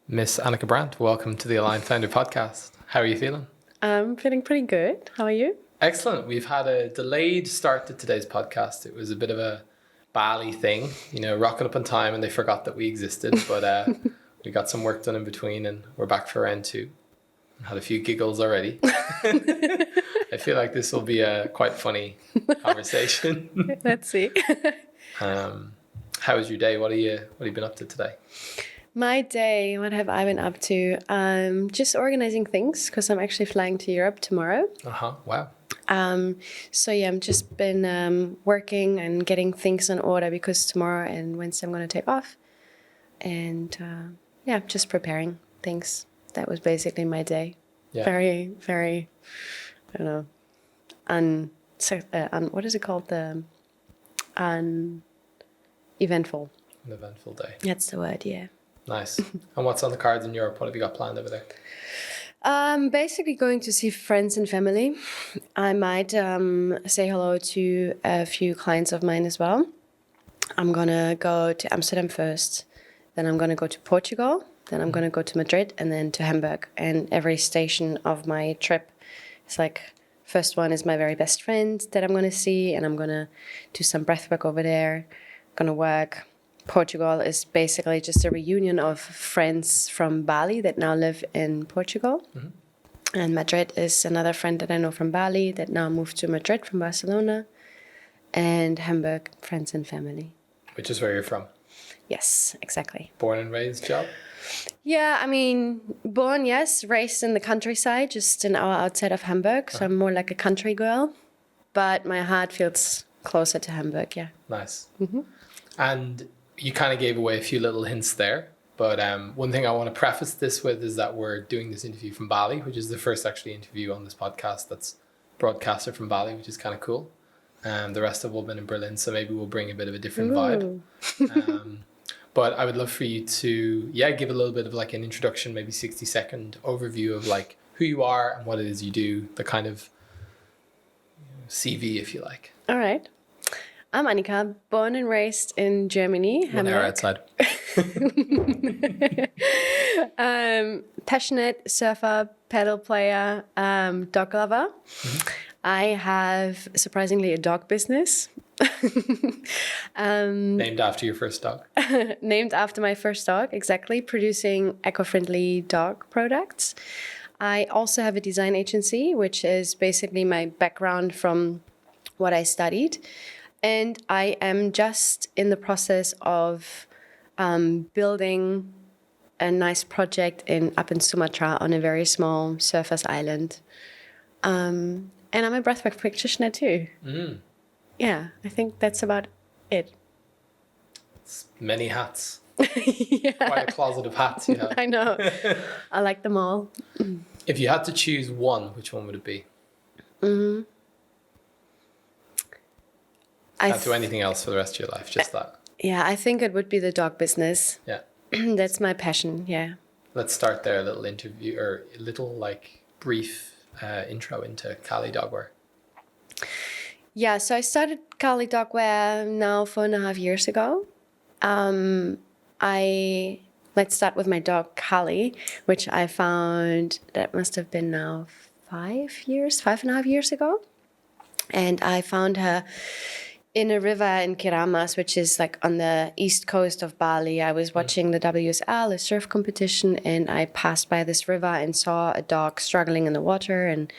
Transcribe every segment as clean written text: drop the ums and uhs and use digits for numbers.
Miss Annika Brandt, welcome to the Aligned Founder podcast. How are you feeling? I'm feeling pretty good. How are you? Excellent. We've had a delayed start to today's podcast. It was a bit of a Bali thing, rocking up on time, and they forgot that we existed. But we got some work done in between, and we're back for round two. Had a few giggles already. I feel like this will be a quite funny conversation. Let's see. How was your day? What have you been up to today? My day, what have I been up to? Just organizing things because I'm actually flying to Europe tomorrow. Wow. So yeah, I've just been working and getting things in order because tomorrow and Wednesday I'm going to take off. And just preparing things. That was basically my day. Yeah. Very, very, I don't know, what is it called? Eventful. An eventful day. That's the word, yeah. Nice. And what's on the cards in Europe? What have you got planned over there? Basically going to see friends and family. I might say hello to a few clients of mine as well. I'm going to go to Amsterdam first. Then I'm going to go to Portugal. Then I'm going to go to Madrid and then to Hamburg. And every station of my trip is like, first one is my very best friend that I'm going to see. And I'm going to do some breathwork over there. Going to work. Portugal is basically just a reunion of friends from Bali that now live in Portugal. Mm-hmm. And Madrid is another friend that I know from Bali that now moved to Madrid from Barcelona. And Hamburg, friends and family. Which is where you're from? Yes, exactly. Born and raised, job? Yeah, I mean, born, yes, raised in the countryside, just an hour outside of Hamburg. So I'm more like a country girl. But my heart feels closer to Hamburg, yeah. Nice. Mm-hmm. And you kind of gave away a few little hints there, but one thing I want to preface this with is that we're doing this interview from Bali, which is the first actually interview on this podcast that's broadcasted from Bali, which is kind of cool. The rest have all been in Berlin, so maybe we'll bring a bit of a different vibe. But I would love for you to, give a little bit of like an introduction, maybe 60-second overview of like who you are and what it is you do, the kind of CV, if you like. All right. I'm Annika, born and raised in Germany. One hour outside. Passionate surfer, paddle player, dog lover. Mm-hmm. I have, surprisingly, a dog business. Named after your first dog? Named after my first dog, exactly. Producing eco-friendly dog products. I also have a design agency, which is basically my background from what I studied. And I am just in the process of building a nice project up in Sumatra on a very small surfers island. And I'm a breathwork practitioner too. Mm. Yeah, I think that's about it. It's many hats. Yeah. Quite a closet of hats you have. I know. I like them all. If you had to choose one, which one would it be? Mm-hmm. Can't do anything else for the rest of your life, just that. Yeah, I think it would be the dog business. Yeah. That's my passion, yeah. Let's start there, a little interview, or a little like brief intro into Kali Dogwear. Yeah, so I started Kali Dogwear now 4.5 years ago. Let's start with my dog, Kali, which I found that must have been now 5.5 years ago. And I found her in a river in Keramas, which is like on the east coast of Bali. I was watching the WSL, a surf competition, and I passed by this river and saw a dog struggling in the water. And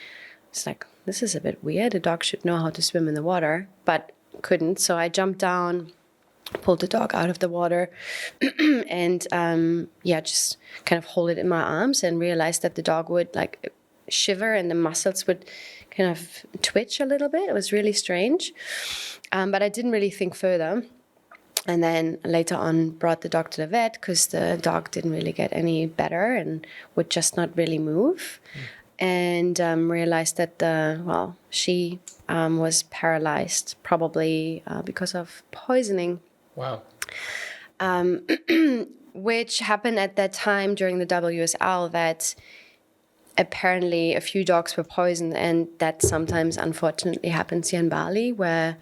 it's like, this is a bit weird. A dog should know how to swim in the water, but couldn't. So I jumped down, pulled the dog out of the water, and just kind of hold it in my arms and realized that the dog would like shiver and the muscles would kind of twitch a little bit. It was really strange. But I didn't really think further. And then later on brought the dog to the vet because the dog didn't really get any better and would just not really move. And realized that, she was paralyzed probably because of poisoning. Wow. Which happened at that time during the WSL that apparently a few dogs were poisoned, and that sometimes unfortunately happens here in Bali where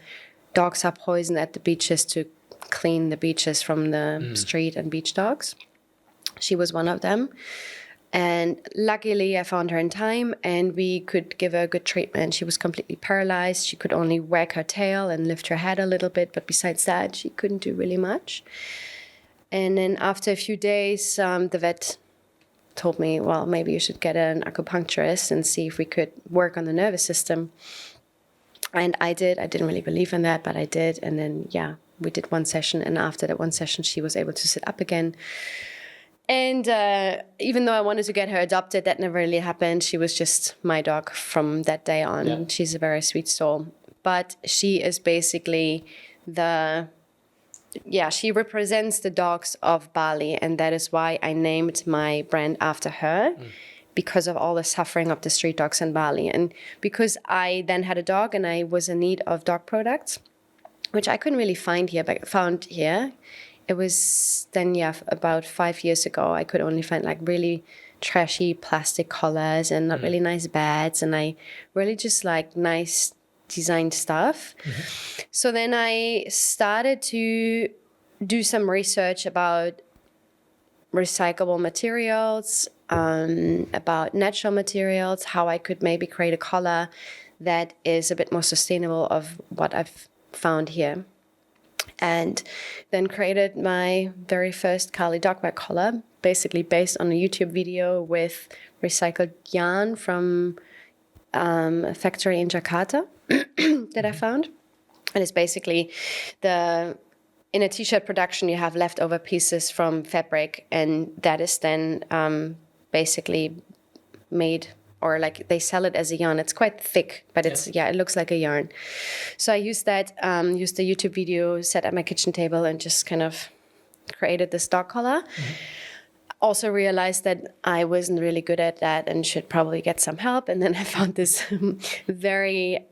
dogs are poisoned at the beaches to clean the beaches from the street and beach dogs. She was one of them. And luckily, I found her in time and we could give her a good treatment. She was completely paralyzed. She could only wag her tail and lift her head a little bit. But besides that, she couldn't do really much. And then after a few days, the vet told me, well, maybe you should get an acupuncturist and see if we could work on the nervous system. And I did. I didn't really believe in that, but I did. And then, we did one session. And after that one session, she was able to sit up again. And even though I wanted to get her adopted, that never really happened. She was just my dog from that day on. Yeah. She's a very sweet soul. But she is basically she represents the dogs of Bali. And that is why I named my brand after her, because of all the suffering of the street dogs in Bali. And because I then had a dog and I was in need of dog products, which I couldn't really find here, but found here. It was then, about 5 years ago, I could only find like really trashy plastic collars and not really nice beds. And I really just like nice designed stuff. Mm-hmm. So then I started to do some research about recyclable materials, about natural materials, how I could maybe create a collar that is a bit more sustainable of what I've found here. And then created my very first Kali Dogwear collar, basically based on a YouTube video with recycled yarn from a factory in Jakarta that I found. And it's basically in a t-shirt production, you have leftover pieces from fabric, and that is then basically made, or like they sell it as a yarn. It's quite thick, but it looks like a yarn. So I used that, used the YouTube video, sat at my kitchen table and just kind of created this dog collar. Mm-hmm. Also realized that I wasn't really good at that and should probably get some help. And then I found this very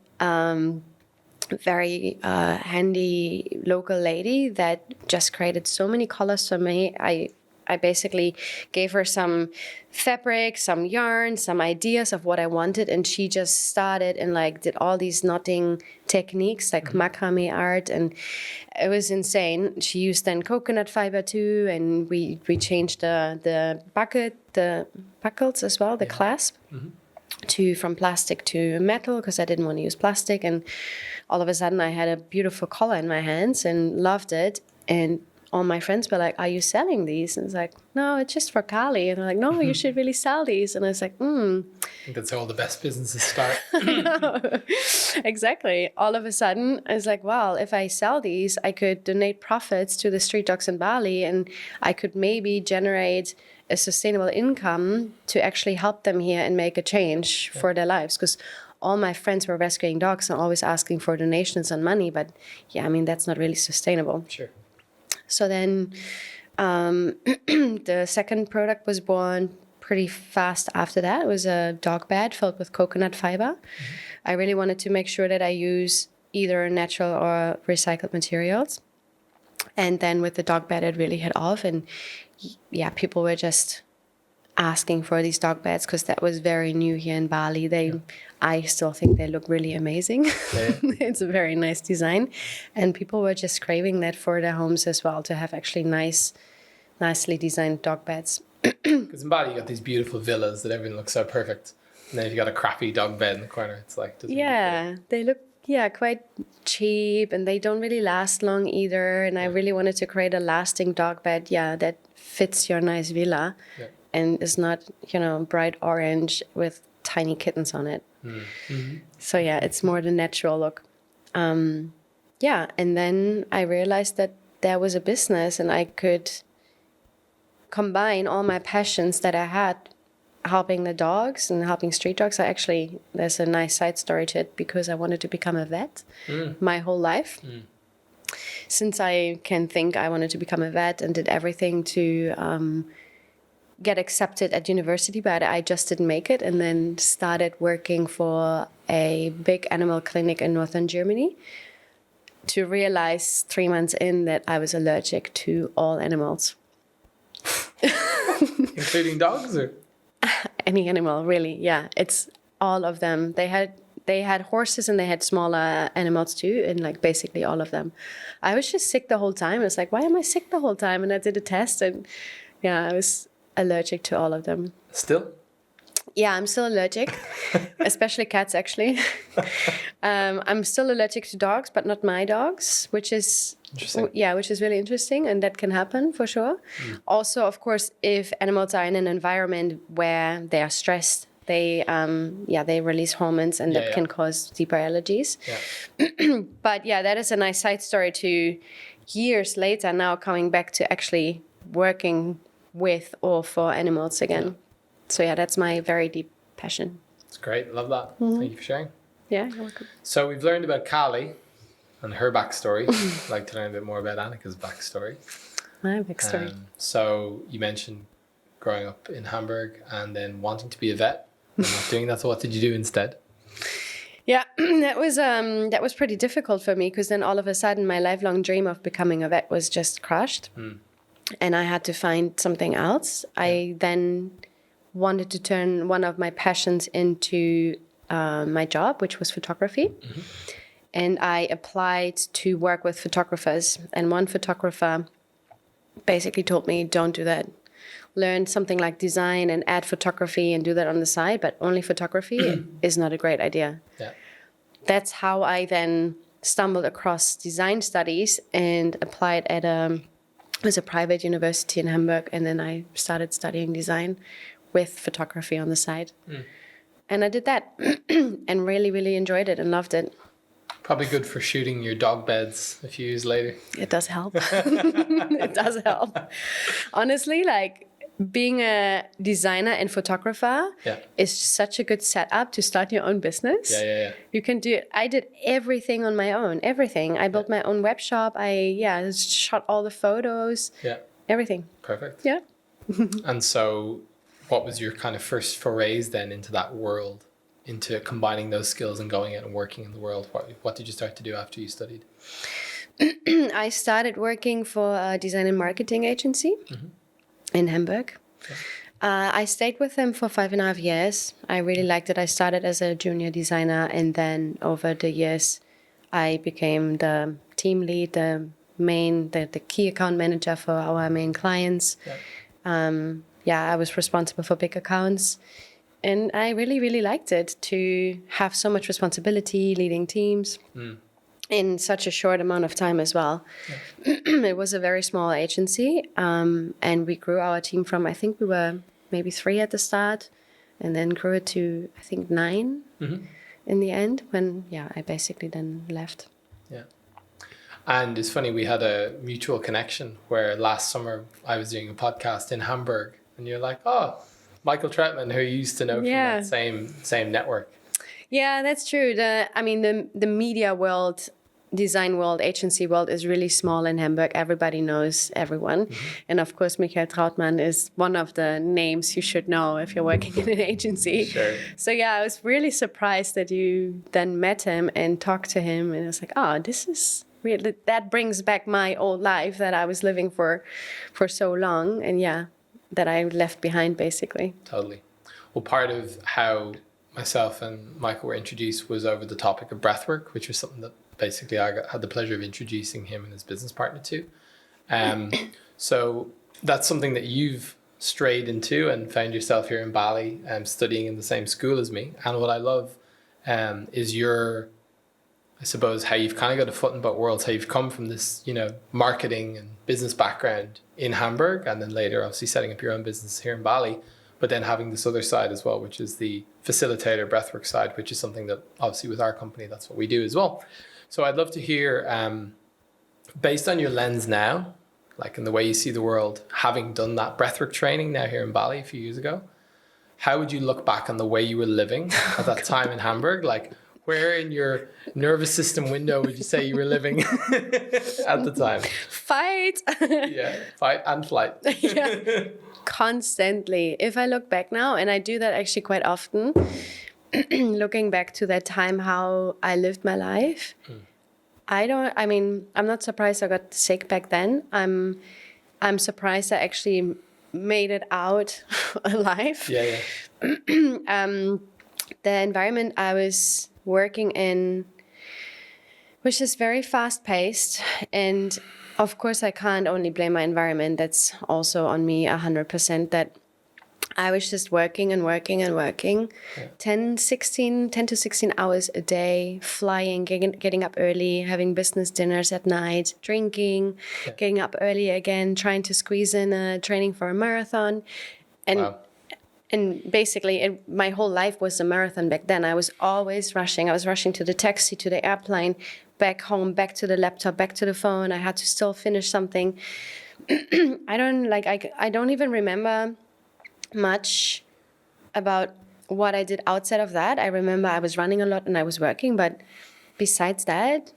handy local lady that just created so many colors for me. I basically gave her some fabric, some yarn, some ideas of what I wanted, and she just started and like did all these knotting techniques like macrame art, and it was insane. She used then coconut fiber too, and we changed the buckles as well, the clasp. Mm-hmm. From plastic to metal, because I didn't want to use plastic, and all of a sudden I had a beautiful collar in my hands and loved it. And all my friends were like, are you selling these? And it's like, no, it's just for Kali. And they're like, no, you should really sell these. And I was like, I think that's how all the best businesses start. Exactly. All of a sudden, I was like, well, if I sell these, I could donate profits to the street dogs in Bali, and I could maybe generate a sustainable income to actually help them here and make a change for their lives. Because all my friends were rescuing dogs and always asking for donations and money. But that's not really sustainable. Sure. So then the second product was born pretty fast after that. It was a dog bed filled with coconut fiber. Mm-hmm. I really wanted to make sure that I use either natural or recycled materials. And then with the dog bed, it really hit off. And people were just asking for these dog beds because that was very new here in Bali. I still think they look really amazing. Yeah. It's a very nice design. And people were just craving that for their homes as well, to have actually nicely designed dog beds. Because in Bali, you got these beautiful villas that everything looks so perfect. And then if you got a crappy dog bed in the corner, it's like... They look quite cheap, and they don't really last long either. And I really wanted to create a lasting dog bed, that fits your nice villa. Yeah. And is not, bright orange with tiny kittens on it. Mm-hmm. So it's more the natural look. And then I realized that there was a business, and I could combine all my passions that I had, helping the dogs and helping street dogs. There's a nice side story to it, because I wanted to become a vet my whole life. Since I can think, I wanted to become a vet and did everything to get accepted at university, but I just didn't make it, and then started working for a big animal clinic in northern Germany, to realize 3 months in that I was allergic to all animals. Including dogs, or? Any animal, really, it's all of them. They had horses, and they had smaller animals too, and like basically all of them. I was just sick the whole time. I was like, why am I sick the whole time? And I did a test, and allergic to all of them. Still? Yeah, I'm still allergic, especially cats, actually. I'm still allergic to dogs, but not my dogs, which is Interesting. which is really interesting, and that can happen for sure. Also, of course, if animals are in an environment where they are stressed, they release hormones, and that can cause deeper allergies. Yeah. But yeah, that is a nice side story to years later now coming back to actually working with or for animals again. Yeah. So yeah, that's my very deep passion. It's great. Love that. Thank you for sharing. Yeah, you're welcome. So we've learned about Kali and her backstory. I'd like to learn a bit more about Annika's backstory. My backstory. So you mentioned growing up in Hamburg and then wanting to be a vet and not doing that. So what did you do instead? Yeah, that was pretty difficult for me, because then all of a sudden my lifelong dream of becoming a vet was just crushed. And I had to find something else. I then wanted to turn one of my passions into my job, which was photography. And I applied to work with photographers. And one photographer basically told me, don't do that. Learn something like design and add photography and do that on the side, but only photography is not a great idea. Yeah. That's how I then stumbled across design studies and applied at a private university in Hamburg. And then I started studying design with photography on the side. And I did that and really, really enjoyed it and loved it. Probably good for shooting your dog beds a few years later. It does help. It does help. Honestly, like being a designer and photographer is such a good setup to start your own business. Yeah. You can do it. I did everything on my own, everything. I built my own web shop. I shot all the photos. Yeah. Everything. Perfect. Yeah. And so what was your kind of first forays then into that world, into combining those skills and going out and working in the world? What did you start to do after you studied? I started working for a design and marketing agency in Hamburg. Okay. I stayed with them for 5.5 years. I really liked it. I started as a junior designer, and then over the years, I became the team lead, the key account manager for our main clients. I was responsible for big accounts. And I really, really liked it, to have so much responsibility, leading teams in such a short amount of time as well. Yeah. It was a very small agency, and we grew our team from, I think we were maybe 3 at the start, and then grew it to, I think, 9 in the end, when, I basically then left. Yeah. And it's funny, we had a mutual connection where last summer I was doing a podcast in Hamburg, and you're like, oh, Michael Troutman, who you used to know from that same network. Yeah, that's true. The media world, design world, agency world is really small in Hamburg. Everybody knows everyone. And of course, Michael Troutman is one of the names you should know if you're working in an agency. Sure. So I was really surprised that you then met him and talked to him. And I was like, oh, this is really, that brings back my old life that I was living for so long. And that I left behind, basically. Totally. Well, part of how myself and Michael were introduced was over the topic of breathwork, which was something that basically I had the pleasure of introducing him and his business partner to. So that's something that you've strayed into and found yourself here in Bali, studying in the same school as me. And what I love is I suppose, how you've kind of got a foot in both worlds, how you've come from this, marketing and business background in Hamburg, and then later obviously setting up your own business here in Bali, but then having this other side as well, which is the facilitator breathwork side, which is something that obviously with our company, that's what we do as well. So I'd love to hear, based on your lens now, like in the way you see the world, having done that breathwork training now here in Bali a few years ago, how would you look back on the way you were living at that time in Hamburg? Like, where in your nervous system window would you say you were living at the time? Fight. Fight and flight. Constantly. If I look back now, and I do that actually quite often, looking back to that time, how I lived my life, I'm not surprised I got sick back then. I'm surprised I actually made it out alive. The environment I was working in, which is very fast-paced, and of course I can't only blame my environment. That's also on me 100%, that I was just working and working and working, 10 to 16 hours a day, flying, getting up early, having business dinners at night, drinking, getting up early again, trying to squeeze in a training for a marathon. And Wow. and basically, my whole life was a marathon back then. I was always rushing. I was rushing to the taxi, to the airplane, back home, back to the laptop, back to the phone. I had to still finish something. I don't even remember much about what I did outside of that. I remember I was running a lot and I was working, but besides that,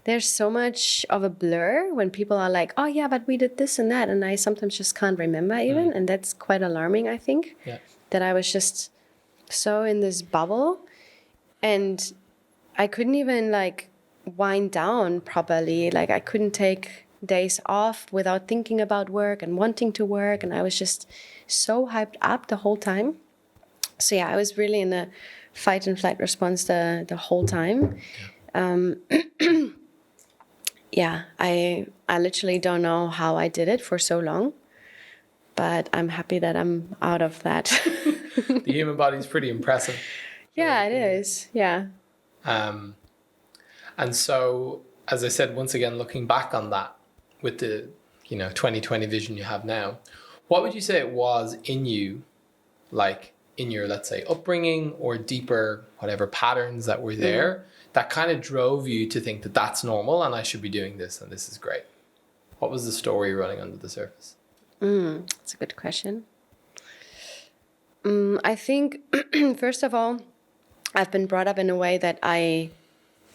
there's so much of a blur when people are like, oh yeah, but we did this and that, and I sometimes just can't remember even, and that's quite alarming, I think. That I was just so in this bubble, and I couldn't even like wind down properly. Like I couldn't take days off without thinking about work and wanting to work, and I was just so hyped up the whole time. So yeah, I was really in a fight and flight response the whole time. I literally don't know how I did it for so long, but I'm happy that I'm out of that. The human body is pretty impressive. Yeah, it is. Yeah. And so, as I said, once again, looking back on that with the 2020 vision you have now, what would you say it was in you, like in your, let's say, upbringing or deeper whatever patterns that were there, that kind of drove you to think that that's normal and I should be doing this and this is great? What was the story running under the surface? That's a good question. I think, first of all, I've been brought up in a way that I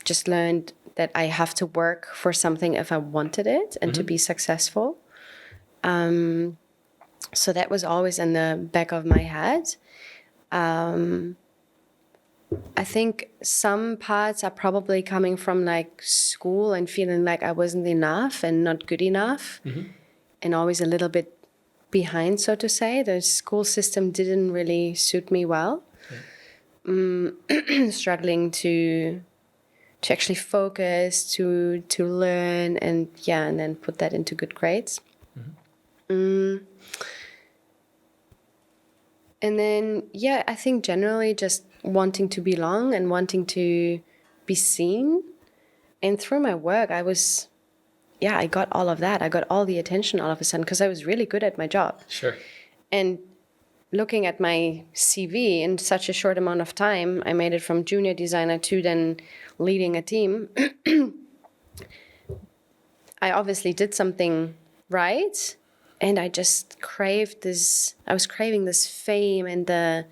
just learned that I have to work for something if I wanted it and to be successful. So that was always in the back of my head. I think some parts are probably coming from like school and feeling like I wasn't enough and not good enough, and always a little bit behind, so to say. The school system didn't really suit me well. Struggling to actually focus, to learn, and then put that into good grades. And then, I think generally just wanting to belong and wanting to be seen. And through my work, I got all of that. I got all the attention all of a sudden because I was really good at my job. Sure. And looking at my CV in such a short amount of time, I made it from junior designer to then leading a team. I obviously did something right. And I just craved this, I was craving this fame and I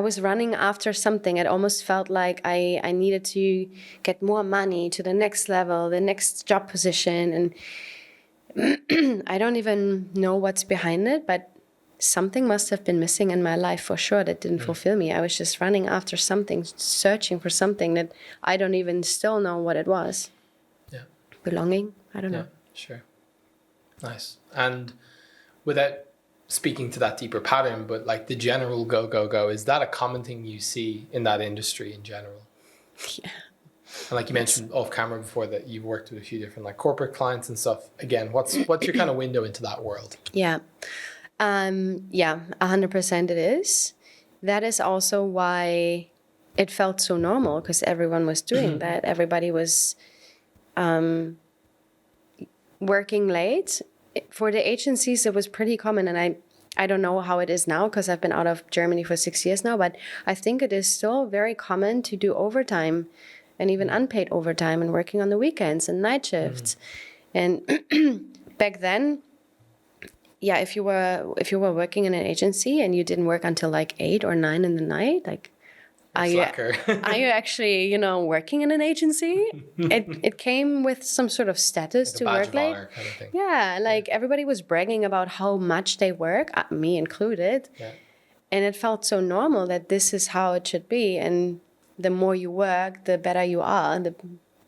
was running after something. It almost felt like I needed to get more money to the next level, the next job position. And I don't even know what's behind it, but something must have been missing in my life for sure that didn't fulfill me. I was just running after something, searching for something that I don't even still know what it was. Yeah. Belonging? I don't know. Sure. Nice. And without speaking to that deeper pattern, but like the general go, go, go, is that a common thing you see in that industry in general? Yeah. And like you mentioned off camera before that you've worked with a few different like corporate clients and stuff. Again, what's your kind of window into that world? Yeah. 100% it is. That is also why it felt so normal, because everyone was doing that. Everybody was working late. For the agencies, it was pretty common, and I don't know how it is now because I've been out of Germany for 6 years now, but I think it is still very common to do overtime and even unpaid overtime and working on the weekends and night shifts. And back then, if you were working in an agency and you didn't work until like 8 or 9 in the night, like are you actually, working in an agency? It came with some sort of status like to work late. Kind of thing. Yeah, everybody was bragging about how much they work, me included. Yeah. And it felt so normal that this is how it should be. And the more you work, the better you are, the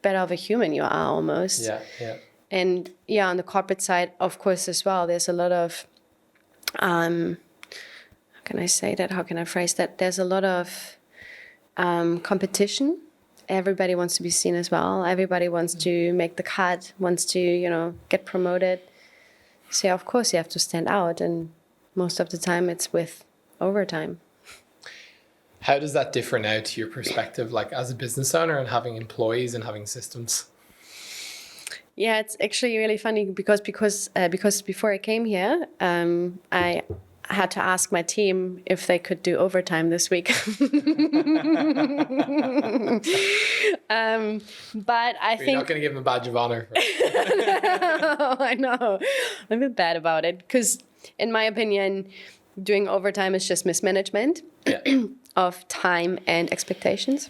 better of a human you are almost. Yeah, yeah. And on the corporate side, of course, as well, there's a lot of, how can I say that? How can I phrase that? There's a lot of competition. Everybody wants to be seen as well. Everybody wants to make the cut, wants to, get promoted. So yeah, of course you have to stand out, and most of the time it's with overtime. How does that differ now to your perspective, like as a business owner and having employees and having systems? Yeah, it's actually really funny because before I came here, I had to ask my team if they could do overtime this week. But I think you're not going to give them a badge of honor. No, I know. I'm a bit bad about it because, in my opinion, doing overtime is just mismanagement of time and expectations,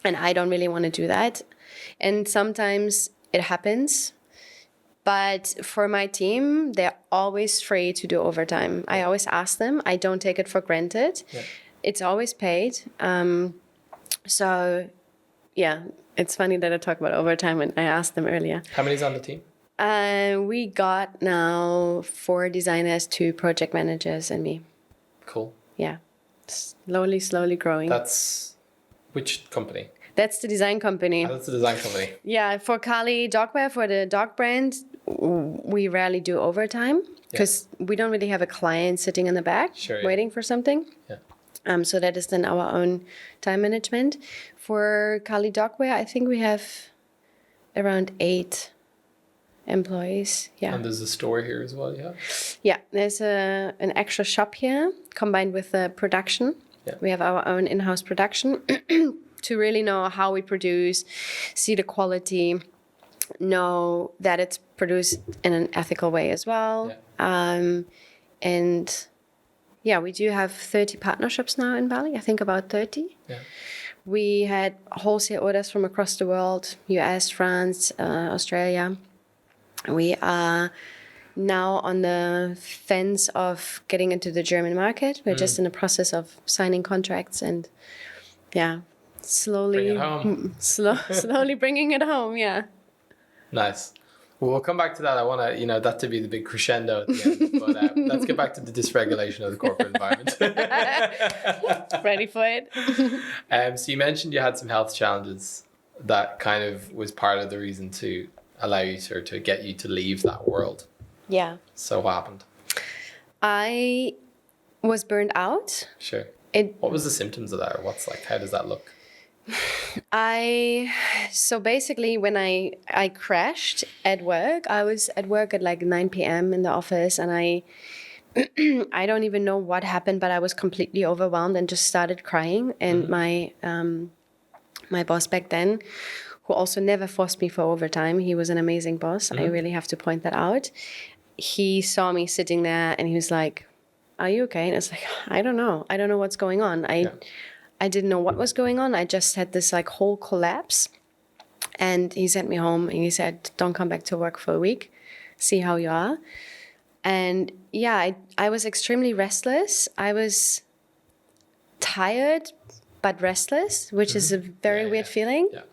and I don't really want to do that. And sometimes it happens. But for my team, they're always free to do overtime. I always ask them. I don't take it for granted. Yeah. It's always paid. So, yeah, it's funny that I talk about overtime when I asked them earlier. How many's on the team? We got now 4 designers, 2 project managers, and me. Cool. Yeah. Slowly growing. That's which company? That's the design company. Oh, that's the design company. Yeah, for Kali Dogwear, for the dog brand, we rarely do overtime because we don't really have a client sitting in the back waiting for something. Yeah. So that is then our own time management. For Kali Dogwear, I think we have around 8 employees. Yeah. And there's a store here as well, yeah? Yeah, there's an extra shop here combined with the production. Yeah. We have our own in-house production. To really know how we produce, see the quality, know that it's produced in an ethical way as well. Yeah. And yeah, we do have 30 partnerships now in Bali, I think about 30. Yeah. We had wholesale orders from across the world, US, France, Australia. We are now on the fence of getting into the German market. We're just in the process of signing contracts and slowly bringing it home. Yeah. Nice. Well, we'll come back to that. I want to, that to be the big crescendo at the end. But let's get back to the dysregulation of the corporate environment. Ready for it? So you mentioned you had some health challenges that kind of was part of the reason to allow you to get you to leave that world. Yeah. So what happened? I was burned out. Sure. What was the symptoms of that, or how does that look? So basically when I crashed at work, I was at work at like 9 p.m. in the office, and I don't even know what happened, but I was completely overwhelmed and just started crying. And my boss back then, who also never forced me for overtime, he was an amazing boss. I really have to point that out. He saw me sitting there and he was like, "Are you okay?" And I was like, I don't know what's going on. I didn't know what was going on. I just had this like whole collapse. And he sent me home and he said, "Don't come back to work for a week. See how you are." And yeah, I was extremely restless. I was tired but restless, which is a very weird feeling. Yeah.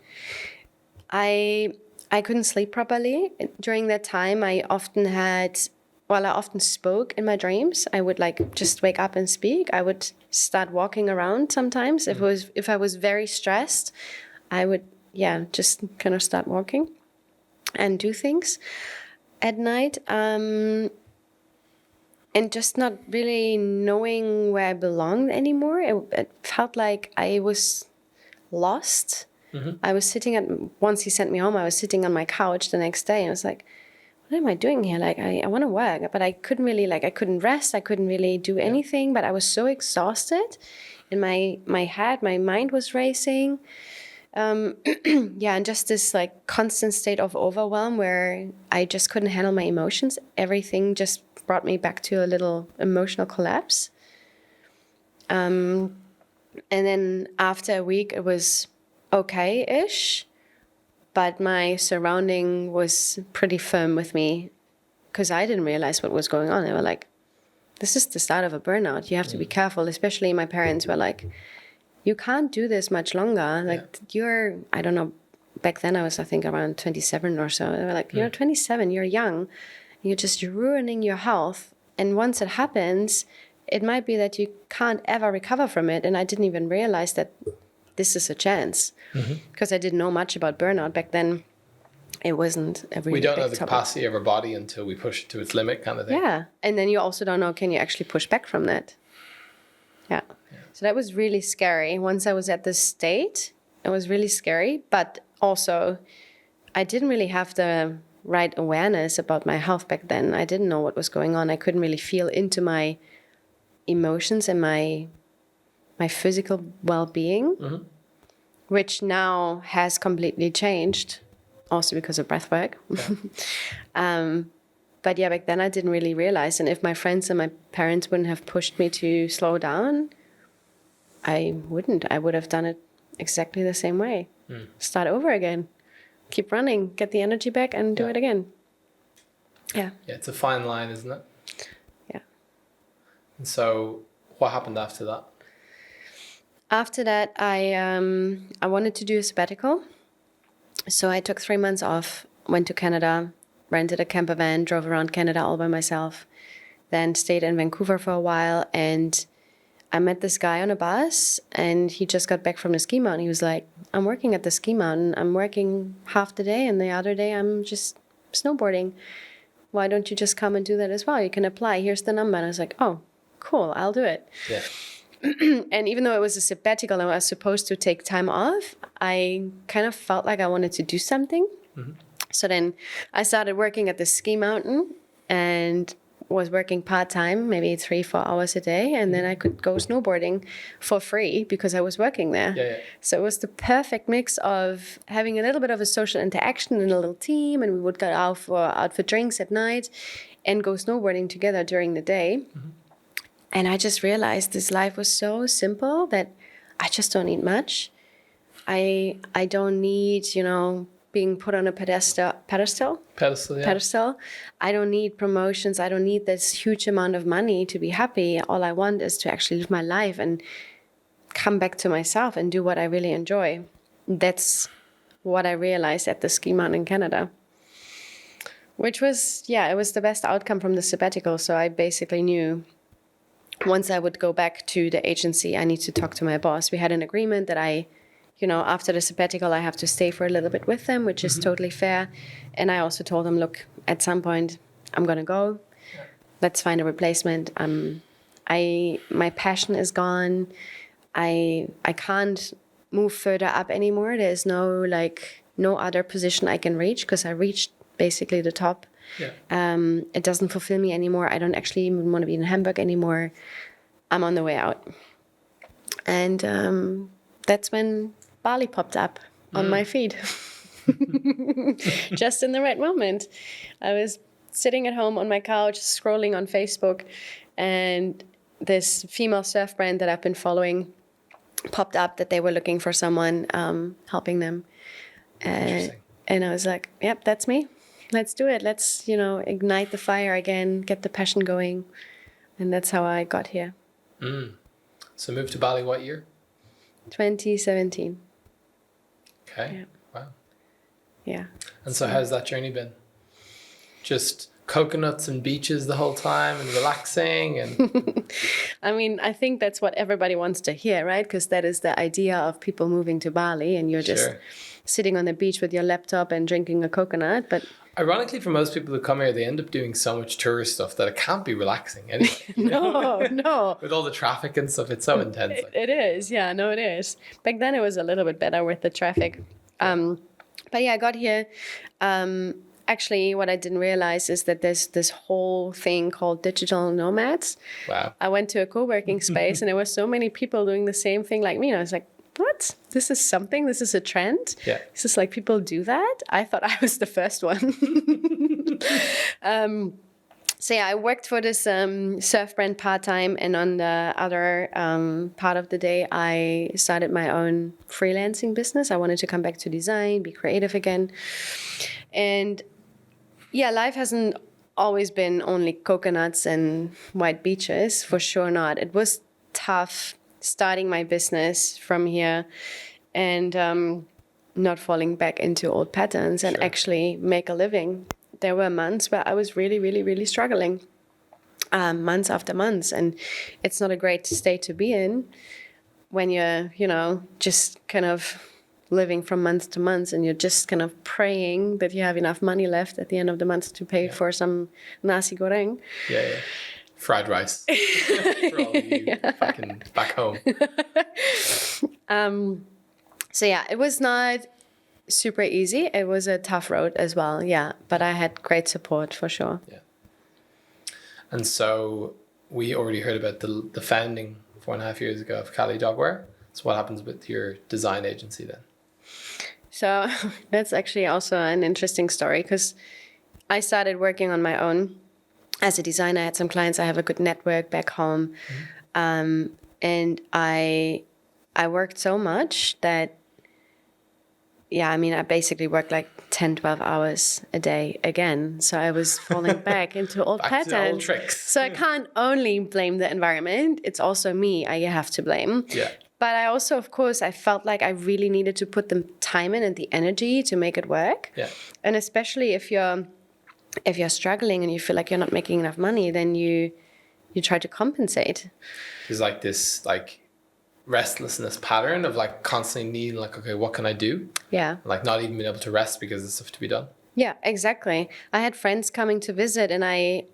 I couldn't sleep properly. During that time, I often spoke in my dreams. I would like just wake up and speak. I would start walking around sometimes. If I was very stressed, I would just kind of start walking and do things at night. And just not really knowing where I belonged anymore. It felt like I was lost. I was once he sent me home, I was sitting on my couch the next day and I was like, what am I doing here? Like, I want to work, but I couldn't really, I couldn't rest. I couldn't really do anything, but I was so exhausted in my head, my mind was racing. And just this like constant state of overwhelm where I just couldn't handle my emotions. Everything just brought me back to a little emotional collapse. And then after a week, it was okay-ish, but my surrounding was pretty firm with me because I didn't realize what was going on. They were like, this is the start of a burnout. You have to be careful. Especially my parents were like, you can't do this much longer. Like you're, I don't know, back then I think around 27 or so. They were like, you're 27, you're young. You're just ruining your health. And once it happens, it might be that you can't ever recover from it. And I didn't even realize that this is a chance because I didn't know much about burnout back then. it wasn't a really We don't know big the topic. capacity of our body until we push it to its limit, kind of thing. Yeah. And then you also don't know, can you actually push back from that? Yeah. So that was really scary. Once I was at this state, it was really scary. But also, I didn't really have the right awareness about my health back then. I didn't know what was going on. I couldn't really feel into my emotions and my physical well-being, which now has completely changed, also because of breathwork. Yeah. But yeah, back then I didn't really realize. And if my friends and my parents wouldn't have pushed me to slow down, I wouldn't. I would have done it exactly the same way. Start over again. Keep running, get the energy back, and do it again. Yeah. Yeah, it's a fine line, isn't it? Yeah. And so what happened after that? After that, I wanted to do a sabbatical. So I took 3 months off, went to Canada, rented a camper van, drove around Canada all by myself, then stayed in Vancouver for a while. And I met this guy on a bus, and he just got back from the ski mountain. He was like, I'm working at the ski mountain. I'm working half the day, and the other day I'm just snowboarding. Why don't you just come and do that as well? You can apply. Here's the number. And I was like, oh, cool, I'll do it. Yeah. And even though it was a sabbatical and I was supposed to take time off, I kind of felt like I wanted to do something. So then I started working at the ski mountain and was working part-time, maybe 3-4 hours a day. And then I could go snowboarding for free because I was working there. Yeah. So it was the perfect mix of having a little bit of a social interaction in a little team. And we would go out for drinks at night and go snowboarding together during the day. And I just realized this life was so simple that I just don't need much. I don't need, being put on a pedestal. Yeah. I don't need promotions. I don't need this huge amount of money to be happy. All I want is to actually live my life and come back to myself and do what I really enjoy. That's what I realized at the ski mountain in Canada. Which was, it was the best outcome from the sabbatical. So I basically knew once I would go back to the agency, I need to talk to my boss. We had an agreement that after the sabbatical, I have to stay for a little bit with them, which is totally fair. And I also told them, look, at some point, I'm going to go. Let's find a replacement. My passion is gone. I can't move further up anymore. There's no other position I can reach because I reached basically the top. Yeah. It doesn't fulfill me anymore. I don't actually even want to be in Hamburg anymore. I'm on the way out. And that's when Bali popped up on my feed. Just in the right moment. I was sitting at home on my couch, scrolling on Facebook, and this female surf brand that I've been following popped up that they were looking for someone helping them. And I was like, yep, that's me. Let's do it. Let's, ignite the fire again, get the passion going. And that's how I got here. So moved to Bali what year? 2017. Okay. Yeah. Wow. Yeah. And so how's that journey been? Just coconuts and beaches the whole time and relaxing and I mean, I think that's what everybody wants to hear, right? Because that is the idea of people moving to Bali and you're just sitting on the beach with your laptop and drinking a coconut. But ironically, for most people who come here, they end up doing so much tourist stuff that it can't be relaxing anyway. No. With all the traffic and stuff, it's so intense. It is. Yeah, no, it is. Back then it was a little bit better with the traffic. But yeah, I got here. Actually, what I didn't realize is that there's this whole thing called digital nomads. Wow. I went to a co-working space and there were so many people doing the same thing like me. And I was like, what? This is something? This is a trend? Yeah. Is this like people do that? I thought I was the first one. So yeah, I worked for this surf brand part-time, and on the other part of the day, I started my own freelancing business. I wanted to come back to design, be creative again. And yeah, life hasn't always been only coconuts and white beaches, for sure not. It was tough starting my business from here and not falling back into old patterns and actually make a living. There were months where I was really, really, really struggling, months after months. And it's not a great state to be in when you're, just kind of living from month to month, and you're just kind of praying that you have enough money left at the end of the month to pay for some nasi goreng. Yeah. Fried rice for all of you fucking back home. So yeah, it was not super easy. It was a tough road as well. Yeah, but I had great support for sure. Yeah. And so we already heard about the founding 4.5 years ago of Kali Dogwear. So what happens with your design agency then? So that's actually also an interesting story, because I started working on my own as a designer. I had some clients. I have a good network back home. And I worked so much that, I basically worked like 10, 12 hours a day again. So I was falling back into old patterns. To old tricks. So I can't only blame the environment. It's also me I have to blame. Yeah. But I also, of course, I felt like I really needed to put the time in and the energy to make it work. Yeah. And especially if you're struggling and you feel like you're not making enough money, then you try to compensate. There's like this restlessness pattern of like constantly needing like, okay, what can I do? Yeah. Like not even being able to rest because there's stuff to be done. Yeah, exactly. I had friends coming to visit, and I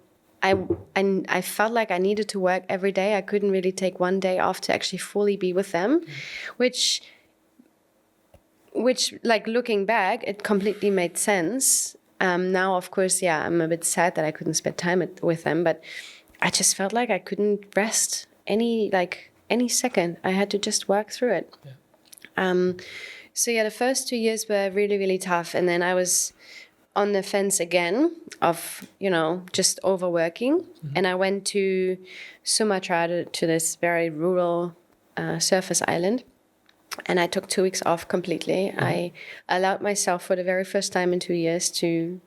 felt like I needed to work every day. I couldn't really take one day off to actually fully be with them, which like looking back, it completely made sense. Now, of course, I'm a bit sad that I couldn't spend time with them, but I just felt like I couldn't rest any second. I had to just work through it. Yeah. So the first 2 years were really, really tough. And then I was on the fence again of, just overworking. Mm-hmm. And I went to Sumatra, to this very rural surface island. And I took 2 weeks off completely. Mm-hmm. I allowed myself for the very first time in 2 years to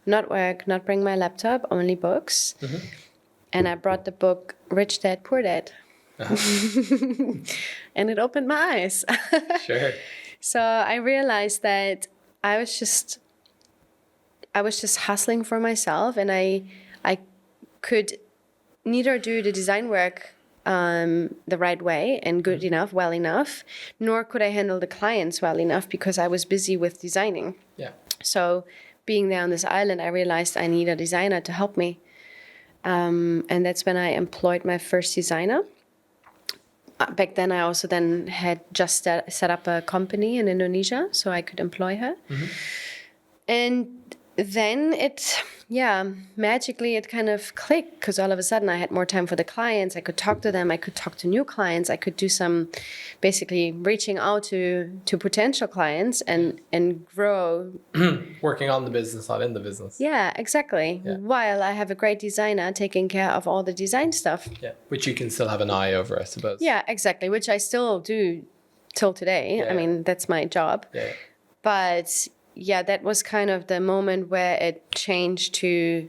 not work, not bring my laptop, only books. Mm-hmm. And I brought the book Rich Dad, Poor Dad. Uh-huh. And it opened my eyes. Sure. So I realized that I was just hustling for myself, and I could neither do the design work the right way and good enough, well enough, nor could I handle the clients well enough because I was busy with designing. Yeah. So being there on this island, I realized I need a designer to help me. And that's when I employed my first designer. Back then, I also then had just set up a company in Indonesia, so I could employ her. Mm-hmm. And then magically it kind of clicked, because all of a sudden I had more time for the clients. I could talk to them. I could talk to new clients. I could do some basically reaching out to potential clients and grow. Working on the business, not in the business. Yeah, exactly. Yeah. While I have a great designer taking care of all the design stuff. Yeah, which you can still have an eye over, I suppose. Yeah, exactly, which I still do till today. Yeah. I mean, that's my job. Yeah. But that was kind of the moment where it changed to,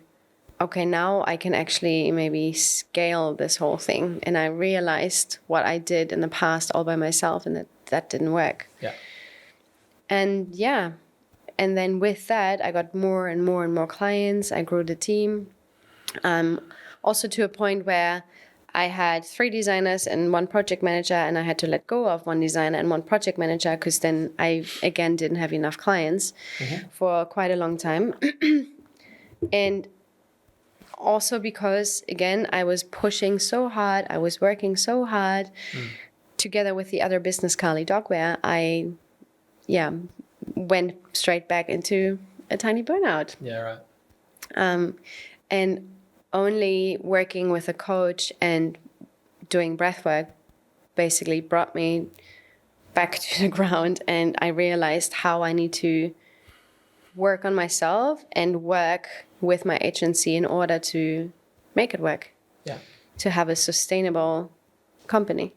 okay, now I can actually maybe scale this whole thing. And I realized what I did in the past all by myself, and that didn't work. Yeah. And and then with that, I got more and more and more clients. I grew the team. Also to a point where I had 3 designers and 1 project manager, and I had to let go of 1 designer and 1 project manager because then I, again, didn't have enough clients for quite a long time. And also because, again, I was pushing so hard, I was working so hard. Together with the other business, Kali Dogwear, I went straight back into a tiny burnout. Yeah, right. And only working with a coach and doing breath work basically brought me back to the ground, and I realized how I need to work on myself and work with my agency in order to make it work. Yeah. To have a sustainable company.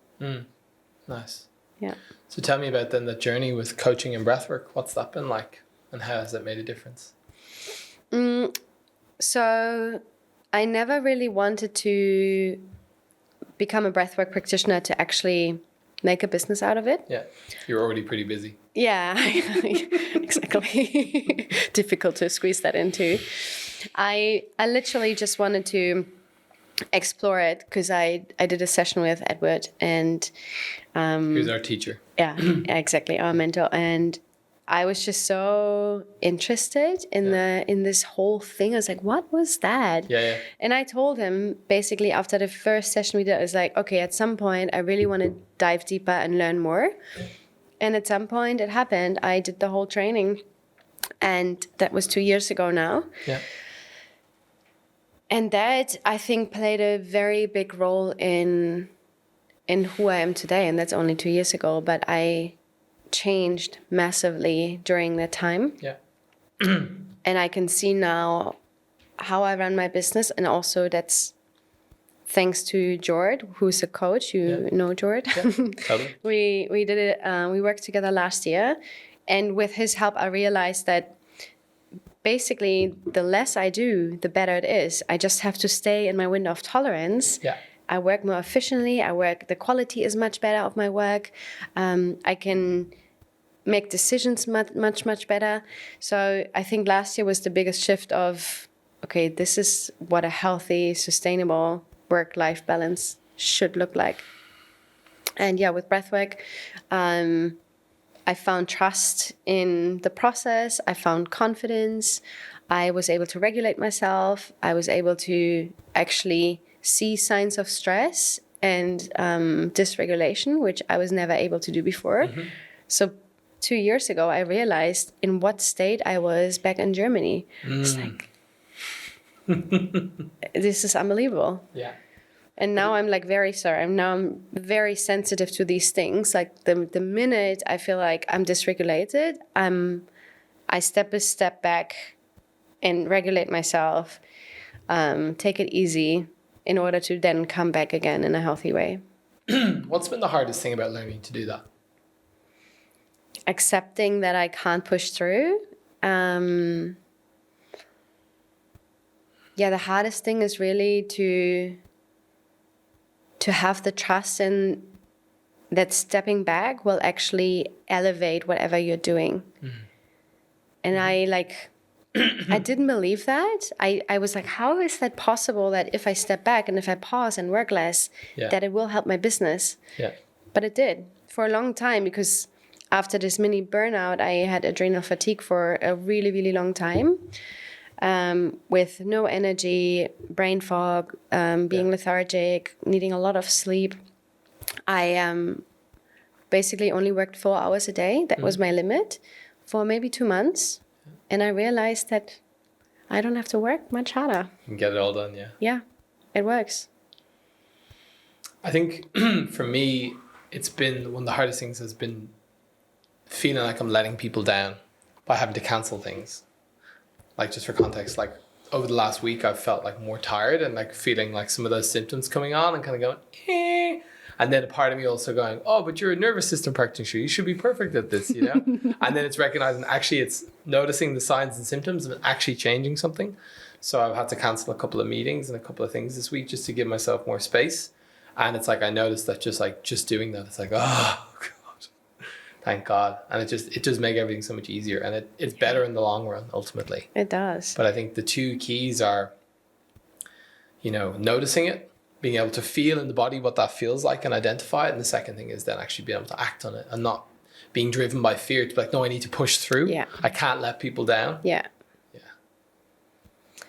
Nice. Yeah. So tell me about then the journey with coaching and breathwork. What's that been like, and how has it made a difference? So I never really wanted to become a breathwork practitioner to actually make a business out of it. Yeah, you're already pretty busy. Yeah, exactly. Difficult to squeeze that into. I literally just wanted to explore it, because I did a session with Edward, and Who's our teacher? yeah, exactly, our mentor, and I was just so interested in this whole thing. I was like, what was that? Yeah. And I told him, basically, after the first session we did, I was like, okay, at some point I really want to dive deeper and learn more. And at some point it happened. I did the whole training, and that was 2 years ago now. Yeah. And that, I think, played a very big role in who I am today. And that's only 2 years ago, but I changed massively during that time. Yeah. And I can see now how I run my business, and also that's thanks to Jord, who's a coach. You know Jord. Yeah, totally. we did it. We worked together last year, and with his help, I realized that basically the less I do, the better it is. I just have to stay in my window of tolerance. Yeah. I work more efficiently. The quality is much better of my work. I can make decisions much better. So I think last year was the biggest shift of, okay, this is what a healthy, sustainable work-life balance should look like. And yeah, with breathwork, I found trust in the process. I found confidence. I was able to regulate myself. I was able to actually see signs of stress and dysregulation, which I was never able to do before. Mm-hmm. So 2 years ago, I realized in what state I was back in Germany. It's like, this is unbelievable. Yeah. And now I'm like I'm very sensitive to these things. Like the minute I feel like I'm dysregulated, I step a step back and regulate myself, take it easy in order to then come back again in a healthy way. What's been the hardest thing about learning to do that? Accepting that I can't push through. The hardest thing is really to have the trust in that stepping back will actually elevate whatever you're doing. Mm-hmm. And I didn't believe that. I was like, how is that possible that if I step back and if I pause and work less, that it will help my business? Yeah. But it did for a long time, because after this mini burnout, I had adrenal fatigue for a really, really long time. With no energy, brain fog, being lethargic, needing a lot of sleep. I basically only worked 4 hours a day. That was my limit for maybe 2 months. And I realized that I don't have to work much harder. You can get it all done, yeah. Yeah, it works. I think for me, it's been one of the hardest things has been feeling like I'm letting people down by having to cancel things. Like, just for context, like over the last week, I've felt like more tired and like feeling like some of those symptoms coming on and kind of going, eh. And then a part of me also going, oh, but you're a nervous system practitioner. You should be perfect at this, you know? And then it's recognizing actually it's noticing the signs and symptoms and actually changing something. So I've had to cancel a couple of meetings and a couple of things this week just to give myself more space. And it's like, I noticed that just doing that, it's like, oh, God, thank God. And it does make everything so much easier. And it's better in the long run, ultimately. It does. But I think the two keys are, noticing it, being able to feel in the body what that feels like and identify it. And the second thing is then actually being able to act on it and not being driven by fear to be like, no, I need to push through. Yeah. I can't let people down. Yeah.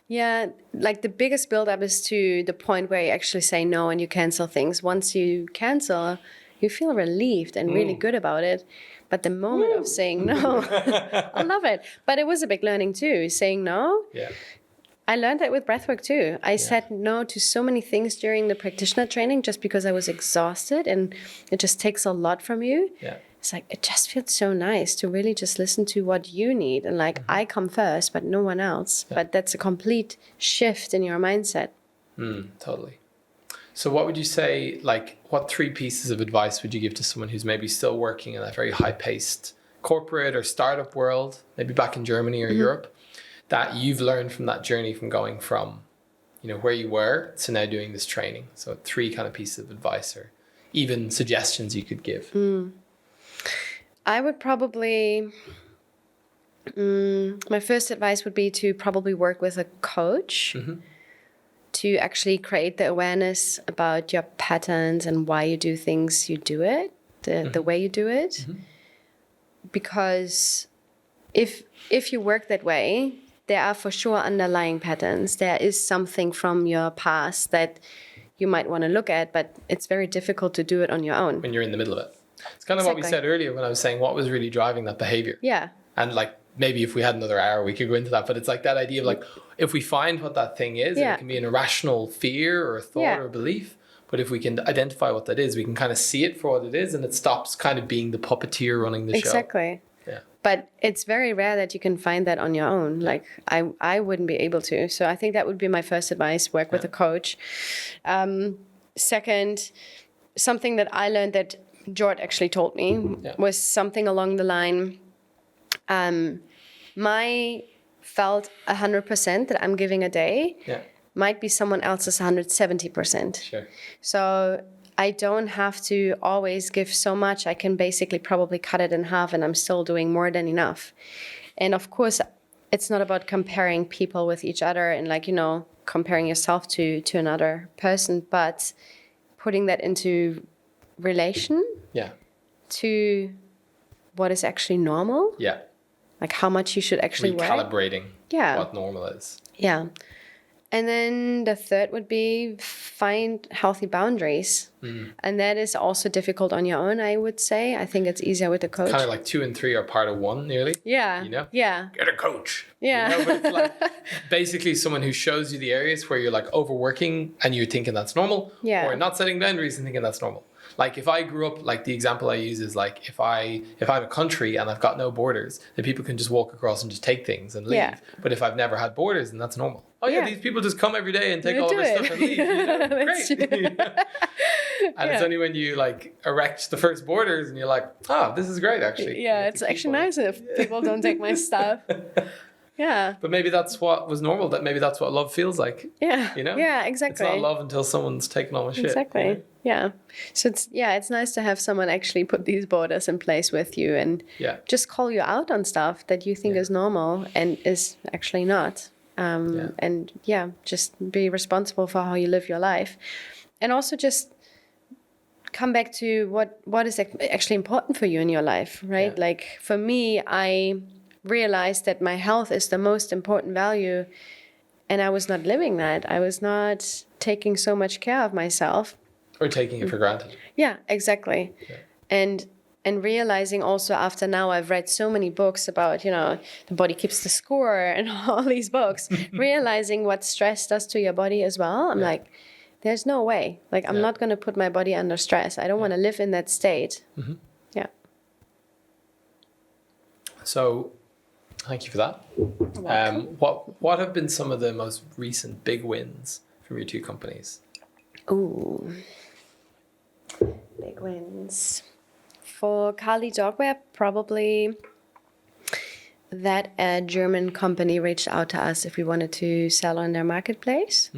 Yeah, like the biggest build-up is to the point where you actually say no and you cancel things. Once you cancel, you feel relieved and really good about it. But the moment of saying no, I love it. But it was a big learning too, saying no. Yeah. I learned that with breathwork too. I said no to so many things during the practitioner training just because I was exhausted, and it just takes a lot from you. Yeah. It's like, it just feels so nice to really just listen to what you need. And like, I come first, but no one else. Yeah. But that's a complete shift in your mindset. Totally. So what would you say, like, what 3 pieces of advice would you give to someone who's maybe still working in a very high-paced corporate or startup world, maybe back in Germany or Europe, that you've learned from that journey from going from, where you were to now doing this training? So 3 kind of pieces of advice or even suggestions you could give. I would probably, my first advice would be to probably work with a coach. to actually create the awareness about your patterns and why you do things you do it, the way you do it. Because if you work that way, there are for sure underlying patterns. There is something from your past that you might want to look at, but it's very difficult to do it on your own. When you're in the middle of it. It's kind of what we said earlier when I was saying what was really driving that behavior. Yeah. And like, maybe if we had another hour, we could go into that. But it's like that idea of like, if we find what that thing is, it can be an irrational fear or a thought or a belief. But if we can identify what that is, we can kind of see it for what it is, and it stops kind of being the puppeteer running the show. Exactly. Yeah. But it's very rare that you can find that on your own. Like I wouldn't be able to. So I think that would be my first advice, work with a coach. Second, something that I learned that Jord actually told me was something along the line, my felt 100% that I'm giving a day might be someone else's 170%. Sure. So I don't have to always give so much. I can basically probably cut it in half and I'm still doing more than enough. And of course, it's not about comparing people with each other and like, you know, comparing yourself to another person, but putting that into relation to what is actually normal. Yeah. Like how much you should actually work. Recalibrating what normal is. Yeah. And then the third would be find healthy boundaries. And that is also difficult on your own, I would say. I think it's easier with a coach. Kind of like 2 and 3 are part of one nearly. Yeah. You know? Yeah. Get a coach. Yeah. You know, but it's like basically someone who shows you the areas where you're like overworking and you're thinking that's normal. Yeah. Or not setting boundaries and thinking that's normal. Like if I grew up, like the example I use is like if I'm a country and I've got no borders, then people can just walk across and just take things and leave. Yeah. But if I've never had borders, then that's normal. Oh yeah, these people just come every day and take They all of do our it. stuff and leave. You know? Great. And it's only when you like erect the first borders and you're like, oh, this is great actually. Yeah, it's actually nice if people don't take my stuff. Yeah. But maybe that's what was normal. That maybe that's what love feels like. Yeah. You know? Yeah, exactly. It's not love until someone's taken all my shit. Exactly. You know? Yeah. So it's nice to have someone actually put these borders in place with you and just call you out on stuff that you think is normal and is actually not. And just be responsible for how you live your life. And also just come back to what is actually important for you in your life, right? Yeah. Like for me, I realized that my health is the most important value and I was not living that. I was not taking so much care of myself. Or taking it for granted. Yeah, exactly. Yeah. And realizing also after now I've read so many books about, you know, the body keeps the score and all these books, realizing what stress does to your body as well. I'm like, there's no way. Like, I'm not going to put my body under stress. I don't want to live in that state. Yeah. So, thank you for that. What have been some of the most recent big wins from your two companies? Ooh, big wins. For Kali Dogwear, probably that a German company reached out to us if we wanted to sell on their marketplace.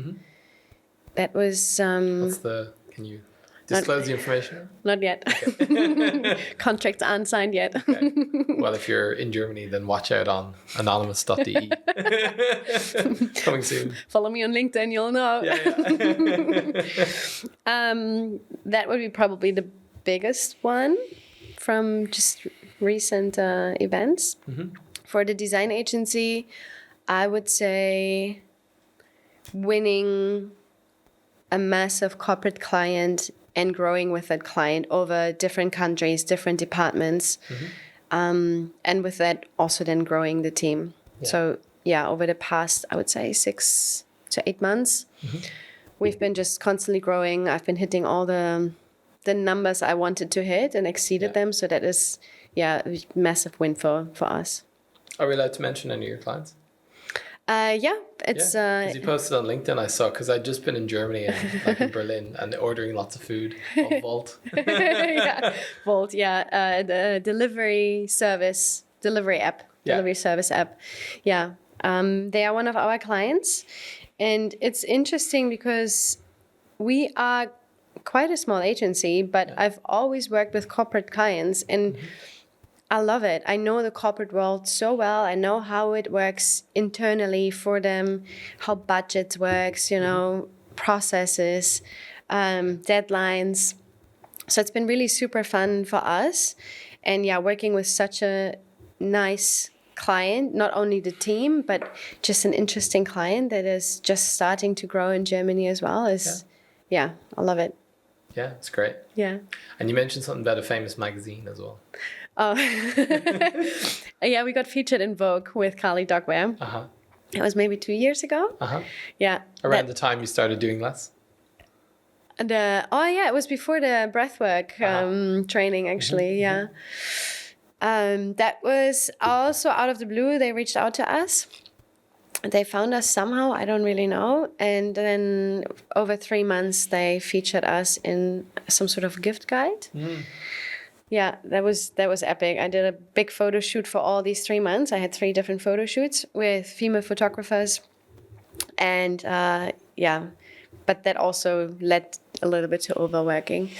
That was... Can you disclose the information? Not yet. Okay. Contracts aren't signed yet. Okay. Well, if you're in Germany, then watch out on anonymous.de. Coming soon. Follow me on LinkedIn, you'll know. That would be probably the biggest one from just recent events. For the design agency, I would say winning a massive corporate client and growing with that client over different countries, different departments. And with that, also then growing the team. So, over the past, I would say 6 to 8 months, we've been just constantly growing. I've been hitting all the numbers I wanted to hit and exceeded them. So that is, a massive win for us. Are we allowed to mention any of your clients? It's... Because you posted on LinkedIn, I saw, because I'd just been in Germany and like in Berlin and ordering lots of food on Volt. Volt, the delivery service app. They are one of our clients. And it's interesting because we are quite a small agency, but I've always worked with corporate clients. And I love it. I know the corporate world so well. I know how it works internally for them, how budgets works, processes, deadlines. So it's been really super fun for us. And yeah, working with such a nice client, not only the team, but just an interesting client that is just starting to grow in Germany as well I love it. Yeah, it's great. Yeah. And you mentioned something about a famous magazine as well. Oh, yeah, we got featured in Vogue with Kali Dogwear. Uh-huh. It was maybe 2 years ago. Uh-huh. Yeah. Around the time you started doing less? It was before the breathwork training, actually. Mm-hmm. Yeah. That was also out of the blue. They reached out to us. They found us somehow. I don't really know. And then over 3 months, they featured us in some sort of gift guide. Mm. Yeah, that was epic. I did a big photo shoot for all these 3 months. I had 3 different photo shoots with female photographers. And but that also led a little bit to overworking.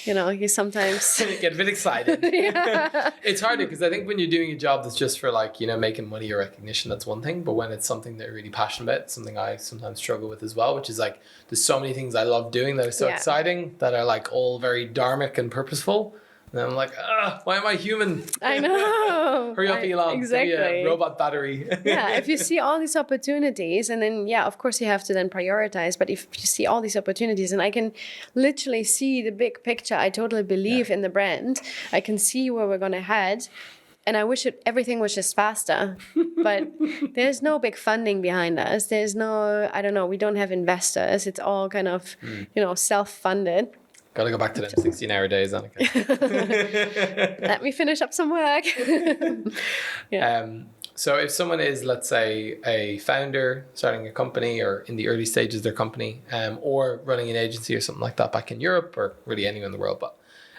You sometimes get a bit excited. Yeah. It's harder because I think when you're doing a job that's just for making money or recognition, that's one thing. But when it's something that you're really passionate about, something I sometimes struggle with as well, which is there's so many things I love doing that are so exciting that are all very dharmic and purposeful. And I'm like, why am I human? I know. Hurry up, Elon. Exactly. Give me a robot battery. Yeah, if you see all these opportunities, and then, of course you have to then prioritize. But if you see all these opportunities, and I can literally see the big picture, I totally believe in the brand. I can see where we're going to head. And I wish everything was just faster. But there's no big funding behind us. There's no, we don't have investors. It's all kind of, self-funded. Got to go back to them 16-hour days, Annika. Let me finish up some work. Yeah. So if someone is, let's say, a founder starting a company or in the early stages of their company, or running an agency or something like that back in Europe or really anywhere in the world, but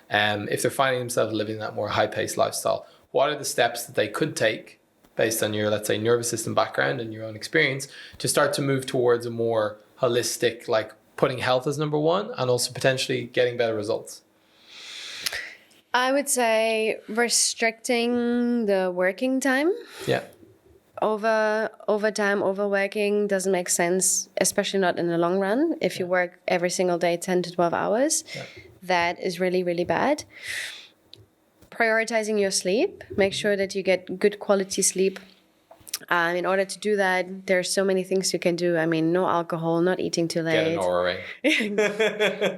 if they're finding themselves living that more high-paced lifestyle, what are the steps that they could take based on your, let's say, nervous system background and your own experience to start to move towards a more holistic, putting health as number one and also potentially getting better results? I would say restricting the working time. Yeah. Overtime, overworking doesn't make sense, especially not in the long run. If you work every single day 10 to 12 hours, that is really, really bad. Prioritizing your sleep. Make sure that you get good quality sleep. In order to do that, there's so many things you can do. No alcohol, not eating too late. Get an Oura ring.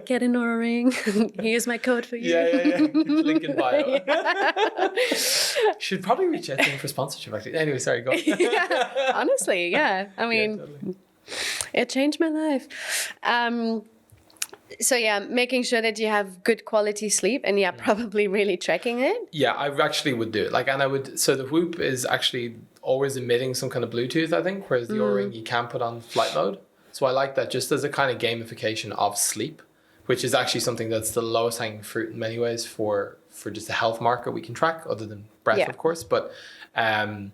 Get an Oura ring. Here's my code for you. Yeah. Link in bio. Should probably reach out to him for sponsorship, actually. Anyway, sorry, go on. Yeah, honestly, yeah. Totally. It changed my life. So making sure that you have good quality sleep and probably really tracking it. Yeah, I actually would do it. So the Whoop is actually always emitting some kind of Bluetooth, I think, whereas the Oura Ring you can put on flight mode. So I like that just as a kind of gamification of sleep, which is actually something that's the lowest hanging fruit in many ways for just a health marker we can track, other than breath, of course. But being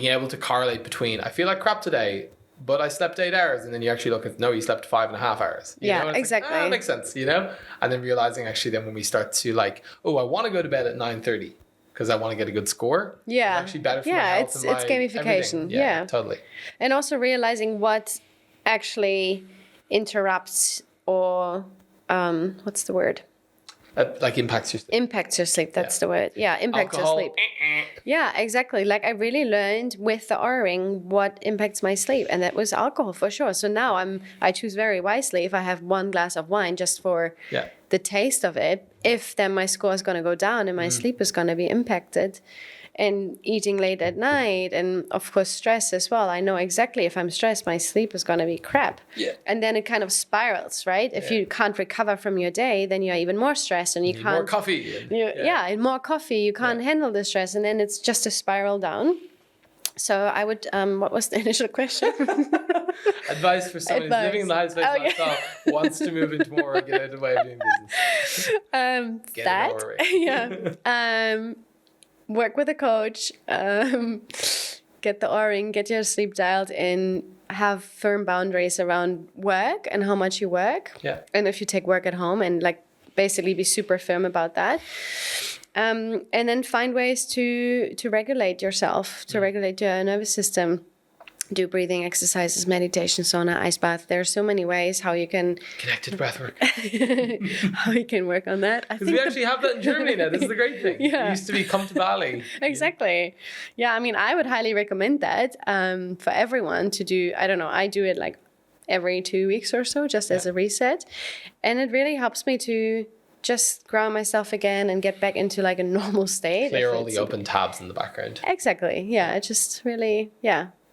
able to correlate between, I feel like crap today, but I slept 8 hours, and then you actually look at, no, you slept 5.5 hours. Exactly. That makes sense, And then realizing actually then when we start to I want to go to bed at 9:30 because I want to get a good score. Yeah. It's actually better for my health and it's gamification. Everything. Yeah, totally. And also realizing what actually interrupts or, what's the word? Impacts your sleep. Impacts your sleep, that's the word. Yeah, impacts Alcohol. your sleep. Yeah, exactly. I really learned with the Oura Ring what impacts my sleep, and that was alcohol for sure. So now I choose very wisely. If I have 1 glass of wine just for the taste of it, if then my score is going to go down and my sleep is going to be impacted. And eating late at night, and of course stress as well. I know exactly if I'm stressed, my sleep is going to be crap. Yeah. And then it kind of spirals, right? If you can't recover from your day, then you're even more stressed, and you can't. More coffee. And more coffee. You can't handle the stress, and then it's just a spiral down. So I would. What was the initial question? Advice for someone who's living in the high-space lifestyle, wants to move into more regulated way of doing business. Get an Oura Ring. Work with a coach, get the Oura Ring, get your sleep dialed in, have firm boundaries around work and how much you work. Yeah. And if you take work at home, and basically be super firm about that. And then find ways to regulate yourself, to regulate your nervous system. Do breathing exercises, meditation, sauna, ice bath. There are so many ways how you can Connected breathwork. how you can work on that. Because we actually have that in Germany now. This is the great thing. Yeah. It used to be come to Bali. Exactly. Yeah, I mean, I would highly recommend that for everyone to do. I don't know. I do it like every 2 weeks or so, just as a reset, and it really helps me to just ground myself again and get back into like a normal state. Clear all the open tabs in the background. Exactly. Yeah, it just really,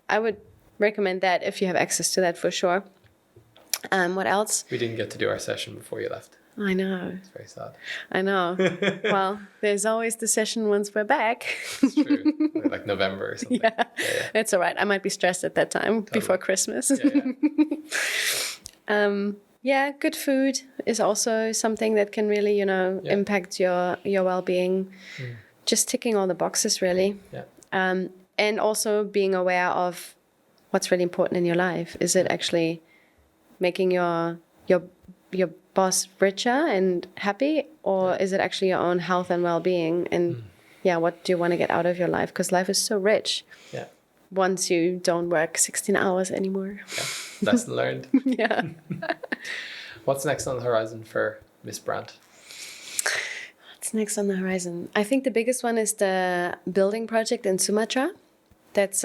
I would recommend that if you have access to that for sure. What else? We didn't get to do our session before you left. I know. It's very sad. I know. Well, there's always the session once we're back. It's true. Like November or something. Yeah. It's all right. I might be stressed at that time before Christmas. Good food is also something that can really, impact your well-being. Just ticking all the boxes, really. Yeah. And also being aware of what's really important in your life. Is it actually making your boss richer and happy, or is it actually your own health and well-being? And what do you want to get out of your life? Because life is so rich. Yeah. Once you don't work 16 hours anymore. Yeah. Lesson learned. Yeah. What's next on the horizon for Miss Brandt? What's next on the horizon? I think the biggest one is the building project in Sumatra. That's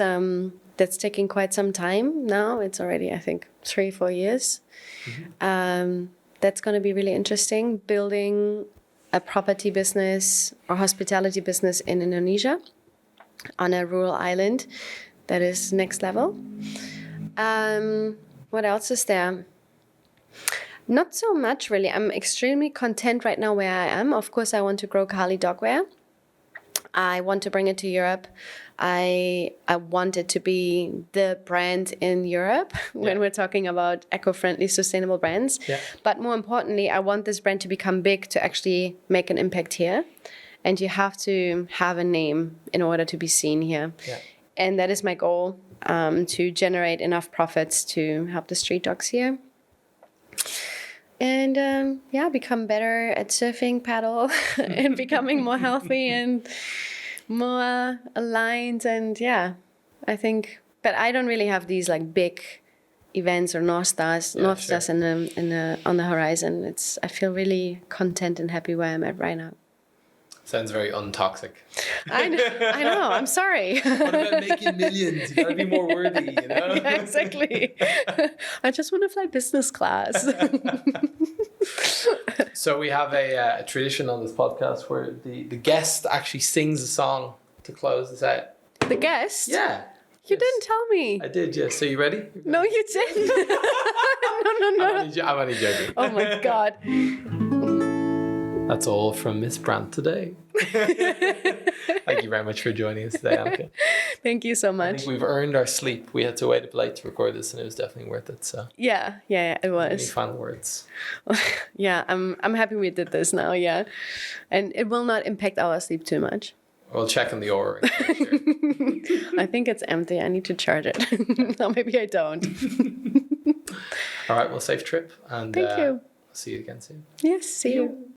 taking quite some time now. It's already, I think, 3-4 years. That's going to be really interesting. Building a property business or hospitality business in Indonesia on a rural island. That is next level. What else is there? Not so much, really. I'm extremely content right now where I am. Of course, I want to grow Kali Dogwear. I want to bring it to Europe. I want it to be the brand in Europe when we're talking about eco-friendly, sustainable brands. Yeah. But more importantly, I want this brand to become big to actually make an impact here. And you have to have a name in order to be seen here. Yeah. And that is my goal, to generate enough profits to help the street dogs here. And become better at surfing, paddle, and becoming more healthy and more aligned. And I think, but I don't really have these like big events or North Stars on the horizon. I feel really content and happy where I'm at right now. Sounds very untoxic. I know. I'm sorry. What about making millions? You gotta be more worthy, Yeah, exactly. I just want to fly business class. So we have a tradition on this podcast where the guest actually sings a song to close this out. The guest? Yeah. You didn't tell me. I did, yes. So you ready? No, you didn't. No. I'm only joking. Oh my God. That's all from Miss Brandt today. Thank you very much for joining us today, Annika. Thank you so much. I think we've earned our sleep. We had to wait up late to record this, and it was definitely worth it. So yeah, it was. Any final words? Yeah, I'm happy we did this now. Yeah, and it will not impact our sleep too much. We'll check on the aura. Sure. I think it's empty. I need to charge it. No, maybe I don't. All right. Well, safe trip, and thank you. See you again soon. Yes, see you.